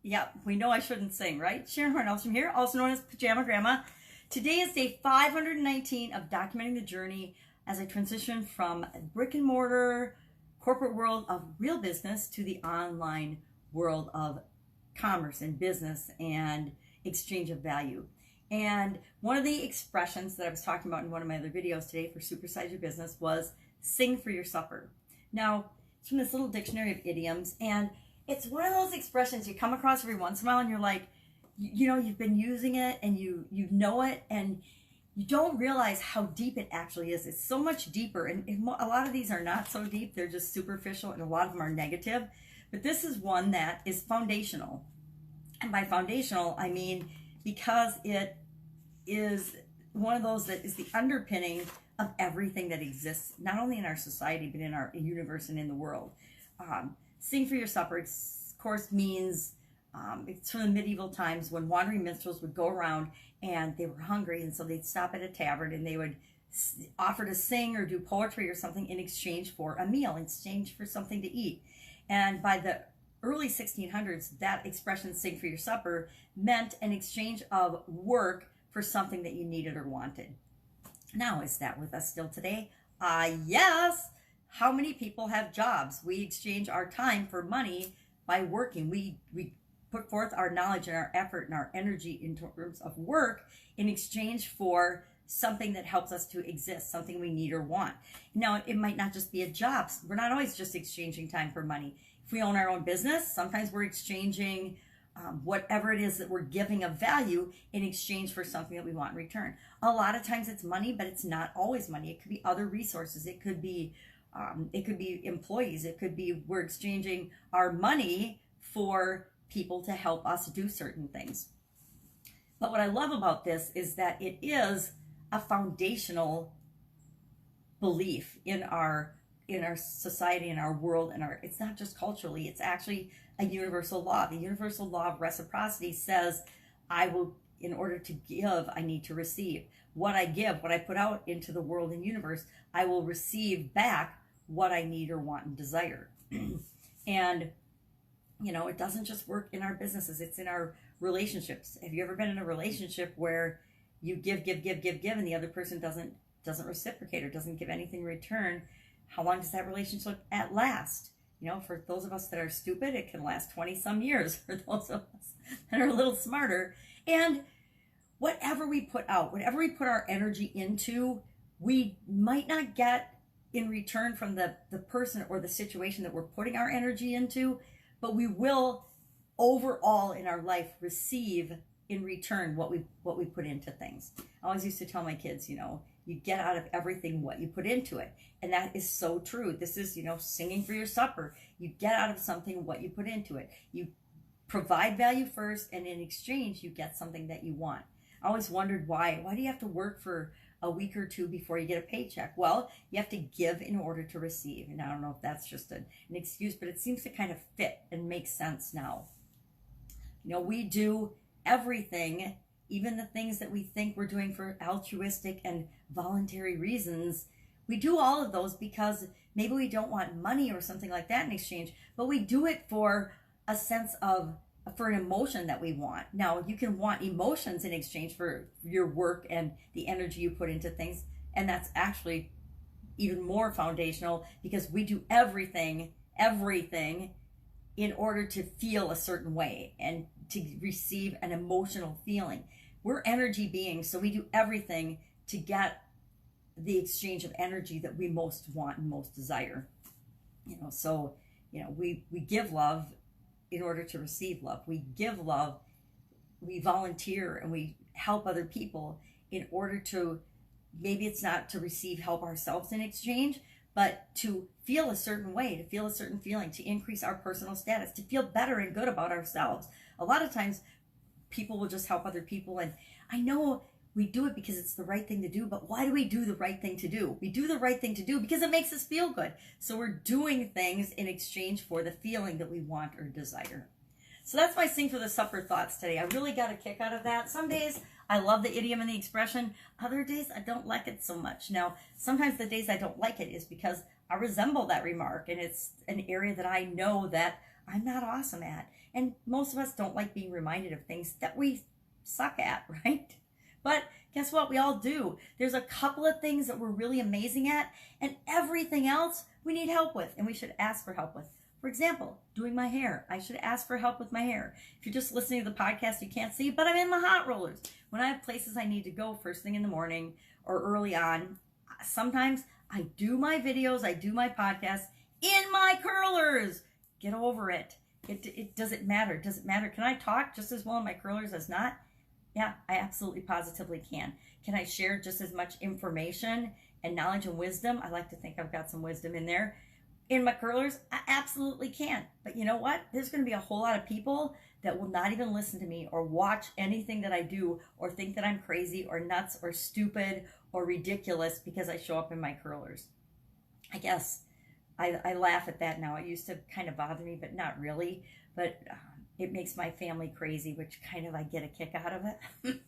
Yep, we know I shouldn't sing, right? Sharon Horne-Ellstrom here, also known as Pajama Grandma. Today is day 519 of documenting the journey as I transition from brick and mortar corporate world of real business to the online world of commerce and business and exchange of value. And one of the expressions that I was talking about in one of my other videos today for Supersize Your Business was sing for your supper. Now, it's from this little dictionary of idioms, and it's one of those expressions you come across every once in a while and you're like, you've been using it and you know it, and you don't realize how deep it actually is. It's so much deeper, and a lot of these are not so deep. They're just superficial, and a lot of them are negative. But this is one that is foundational. And by foundational, I mean because it is one of those that is the underpinning of everything that exists, not only in our society, but in our universe and in the world. Sing for your supper, of course, means it's from the medieval times when wandering minstrels would go around and they were hungry, and so they'd stop at a tavern and they would offer to sing or do poetry or something in exchange for a meal, in exchange for something to eat. And by the early 1600s, that expression, sing for your supper, meant an exchange of work for something that you needed or wanted. Now, is that with us still today? Yes. How many people have jobs? We exchange our time for money by working. We put forth our knowledge and our effort and our energy in terms of work in exchange for something that helps us to exist, something we need or want. Now, it might not just be a job. We're not always just exchanging time for money. If we own our own business, sometimes we're exchanging whatever it is that we're giving of value in exchange for something that we want in return. A lot of times it's money, but it's not always money. It could be other resources. It could be employees. It could be we're exchanging our money for people to help us do certain things. But what I love about this is that it is a foundational belief in our society, in our world, it's not just culturally, it's actually a universal law. The universal law of reciprocity says, in order to give, I need to receive. What I give, what I put out into the world and universe, I will receive back what I need or want and desire. And, it doesn't just work in our businesses, it's in our relationships. Have you ever been in a relationship where you give, and the other person doesn't reciprocate or doesn't give anything in return? How long does that relationship last? For those of us that are stupid, it can last 20 some years. For those of us that are a little smarter. And whatever we put out, whatever we put our energy into, we might not get in return from the person or the situation that we're putting our energy into, but we will overall in our life receive in return what we put into things. I always used to tell my kids, you get out of everything what you put into it. And that is so true. This is, singing for your supper. You get out of something what you put into it. You provide value first, and in exchange, you get something that you want. I always wondered why do you have to work for a week or two before you get a paycheck? Well, you have to give in order to receive. And I don't know if that's just an excuse, but it seems to kind of fit and make sense now. We do everything, even the things that we think we're doing for altruistic and voluntary reasons. We do all of those because maybe we don't want money or something like that in exchange, but we do it for a sense of, for an emotion that we want. Now, you can want emotions in exchange for your work and the energy you put into things, and that's actually even more foundational because we do everything in order to feel a certain way and to receive an emotional feeling. We're energy beings, so we do everything to get the exchange of energy that we most want and most desire. We give love in order to receive love. We give love, we volunteer, and we help other people in order to, maybe it's not to receive help ourselves in exchange, but to feel a certain way, to feel a certain feeling, to increase our personal status, to feel better and good about ourselves. A lot of times people will just help other people, and I know we do it because it's the right thing to do, but why do we do the right thing to do? We do the right thing to do because it makes us feel good. So we're doing things in exchange for the feeling that we want or desire. So that's my sing for the supper thoughts today. I really got a kick out of that. Some days I love the idiom and the expression. Other days I don't like it so much. Now, sometimes the days I don't like it is because I resemble that remark, and it's an area that I know that I'm not awesome at. And most of us don't like being reminded of things that we suck at, right? But guess what? We all do. There's a couple of things that we're really amazing at, and everything else we need help with, and we should ask for help with. For example, doing my hair. I should ask for help with my hair. If you're just listening to the podcast, you can't see, but I'm in my hot rollers. When I have places I need to go first thing in the morning or early on, sometimes I do my videos, I do my podcasts in my curlers. Get over it. It doesn't matter. Does it matter? Can I talk just as well in my curlers as not? Yeah, I absolutely positively can. Can I share just as much information and knowledge and wisdom? I like to think I've got some wisdom in there. In my curlers, I absolutely can. But you know what? There's going to be a whole lot of people that will not even listen to me or watch anything that I do or think that I'm crazy or nuts or stupid or ridiculous because I show up in my curlers. I guess I laugh at that now. It used to kind of bother me, but not really. But it makes my family crazy, which kind of I get a kick out of it.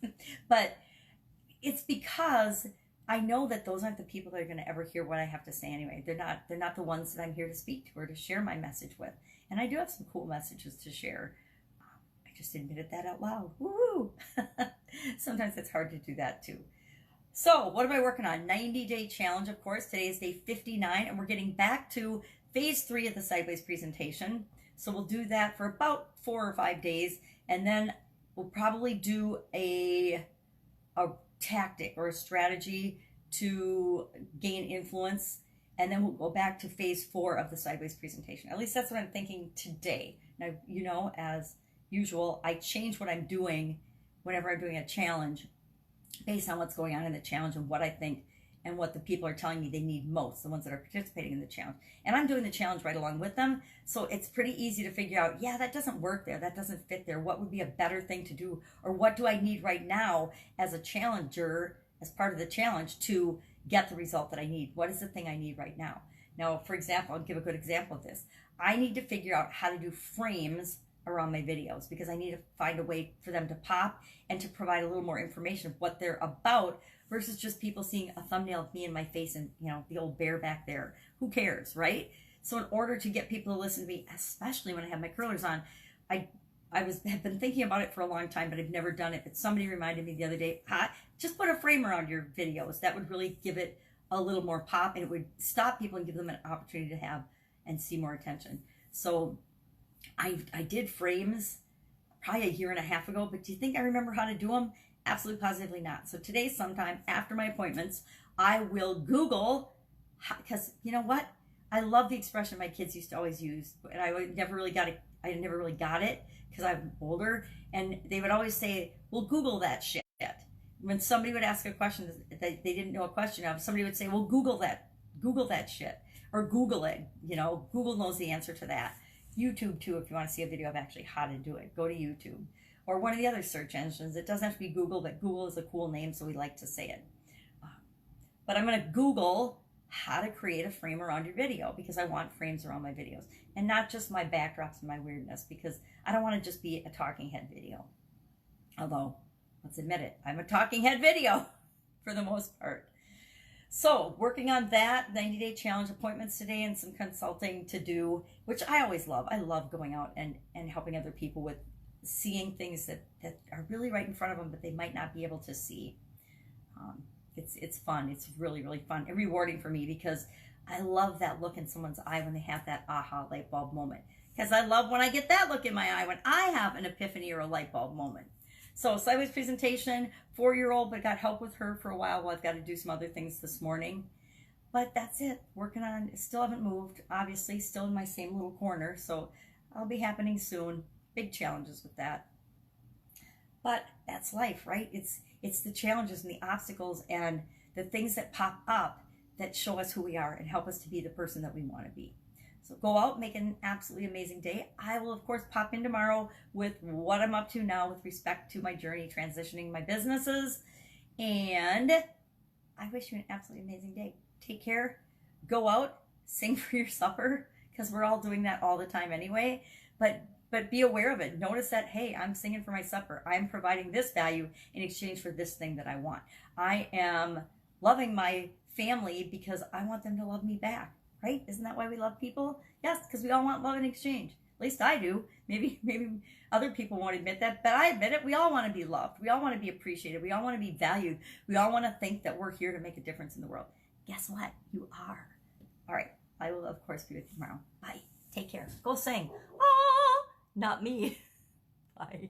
But it's because I know that those aren't the people that are going to ever hear what I have to say anyway. They're not the ones that I'm here to speak to or to share my message with. And I do have some cool messages to share. I just admitted that out loud. Woohoo! Sometimes it's hard to do that too. So what am I working on? 90-day challenge, of course. Today is day 59, and we're getting back to phase 3 of the sideways presentation. So we'll do that for about 4 or 5 days, and then we'll probably do a tactic or a strategy to gain influence, and then we'll go back to phase 4 of the sideways presentation. At least that's what I'm thinking today. Now, you know, as usual, I change what I'm doing whenever I'm doing a challenge based on what's going on in the challenge and what I think and what the people are telling me they need most, the ones that are participating in the challenge. And I'm doing the challenge right along with them, so it's pretty easy to figure out, yeah, that doesn't work there, that doesn't fit there, what would be a better thing to do, or what do I need right now as a challenger, as part of the challenge, to get the result that I need? What is the thing I need right now? Now, for example, I'll give a good example of this. I need to figure out how to do frames around my videos because I need to find a way for them to pop and to provide a little more information of what they're about versus just people seeing a thumbnail of me and my face and, you know, the old bear back there. Who cares, right? So in order to get people to listen to me, especially when I have my curlers on, I have been thinking about it for a long time, but I've never done it. But somebody reminded me the other day, just put a frame around your videos. That would really give it a little more pop, and it would stop people and give them an opportunity to have and see more attention. So I did frames probably a year and a half ago, but do you think I remember how to do them? Absolutely positively not. So today, sometime after my appointments, I will Google, because you know what? I love the expression my kids used to always use, and I never really got it because I'm older, and they would always say, well, Google that shit. When somebody would ask a question that they didn't know a question of, somebody would say, well, Google that shit, or Google it. You know, Google knows the answer to that. YouTube too, if you want to see a video of actually how to do it, go to YouTube. Or one of the other search engines. It doesn't have to be Google, but Google is a cool name, so we like to say it. But I'm going to Google how to create a frame around your video because I want frames around my videos. And not just my backdrops and my weirdness, because I don't want to just be a talking head video. Although, let's admit it, I'm a talking head video for the most part. So, working on that, 90-day challenge appointments today and some consulting to do, which I always love. I love going out and helping other people with seeing things that are really right in front of them, but they might not be able to see. It's fun. It's really, really fun and rewarding for me because I love that look in someone's eye when they have that aha light bulb moment. Because I love when I get that look in my eye when I have an epiphany or a light bulb moment. So sideways presentation, 4-year-old, but got help with her for a while. Well, I've got to do some other things this morning. But that's it. Working on, still haven't moved. Obviously, still in my same little corner. So I'll be happening soon. Big challenges with that. But that's life, right? It's the challenges and the obstacles and the things that pop up that show us who we are and help us to be the person that we want to be. So go out, make an absolutely amazing day. I will, of course, pop in tomorrow with what I'm up to now with respect to my journey transitioning my businesses. And I wish you an absolutely amazing day. Take care. Go out, sing for your supper, because we're all doing that all the time anyway. But be aware of it. Notice that, hey, I'm singing for my supper. I'm providing this value in exchange for this thing that I want. I am loving my family because I want them to love me back. Right? Isn't that why we love people? Yes, because we all want love in exchange. least I do. Maybe other people won't admit that, but I admit it. We all want to be loved. We all want to be appreciated. We all want to be valued. We all want to think that we're here to make a difference in the world. Guess what? You are. All right. I will, of course, be with you tomorrow. Bye. Take care. Go sing. Ah, not me. Bye.